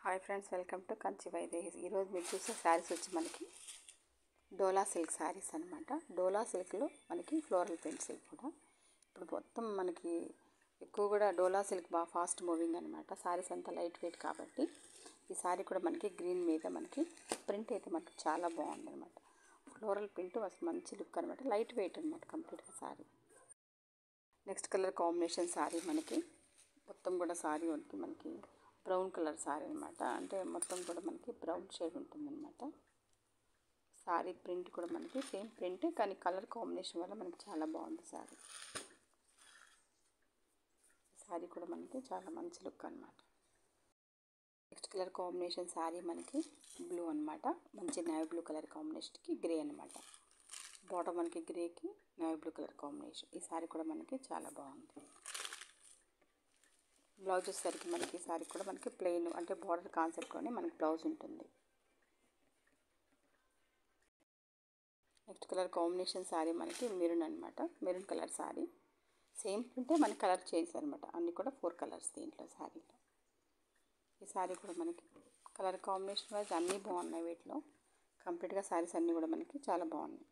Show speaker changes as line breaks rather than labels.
Hi friends, welcome to Kanchi Vaidehi. ఈరోజు మీరు చూసే శారీస్ వచ్చి మనకి డోలా సిల్క్ శారీస్ అనమాట. డోలా సిల్క్లో మనకి ఫ్లోరల్ ప్రింట్స్ కూడా ఇప్పుడు మొత్తం మనకి ఎక్కువ కూడా డోలా సిల్క్ బాగా ఫాస్ట్ మూవింగ్ అనమాట. శారీస్ అంతా లైట్ వెయిట్ కాబట్టి ఈ శారీ కూడా మనకి గ్రీన్ మీద మనకి ప్రింట్ అయితే మనకి చాలా బాగుంది అనమాట. ఫ్లోరల్ ప్రింట్ అసలు మంచి లుక్ అనమాట. లైట్ వెయిట్ అనమాట కంప్లీట్గా sari. Next colour combination sari మనకి మొత్తం కూడా శారీ మనకి బ్రౌన్ కలర్ శారీ అనమాట. అంటే మొత్తం కూడా మనకి బ్రౌన్ షేడ్ ఉంటుందన్నమాట. శారీ ప్రింట్ కూడా మనకి సేమ్ ప్రింట్ కానీ కలర్ కాంబినేషన్ వల్ల మనకి చాలా బాగుంది శారీ. శారీ కూడా మనకి చాలా మంచి లుక్ అనమాట. నెక్స్ట్ కలర్ కాంబినేషన్ శారీ మనకి బ్లూ అనమాట. మంచి నేవీ బ్లూ కలర్ కాంబినేషన్కి గ్రే అనమాట. బాటమ్ మనకి గ్రేకి నేవీ బ్లూ కలర్ కాంబినేషన్. ఈ శారీ కూడా మనకి చాలా బాగుంది. బ్లౌజ్ వచ్చేసరికి మనకి శారీ కూడా మనకి ప్లెయిన్ అంటే బార్డర్ కాన్సెప్ట్లోనే మనకి బ్లౌజ్ ఉంటుంది. నెక్స్ట్ కలర్ కాంబినేషన్ శారీ మనకి మెరూన్ అనమాట. మెరూన్ కలర్ శారీ సేమ్ ప్రింటే మనకి కలర్ చేంజ్ అనమాట. అన్నీ కూడా 4 కలర్స్ దీంట్లో శారీలో. ఈ శారీ కూడా మనకి కలర్ కాంబినేషన్ వైజ్ అన్నీ బాగున్నాయి. వీటిలో కంప్లీట్గా శారీస్ అన్నీ కూడా మనకి చాలా బాగున్నాయి.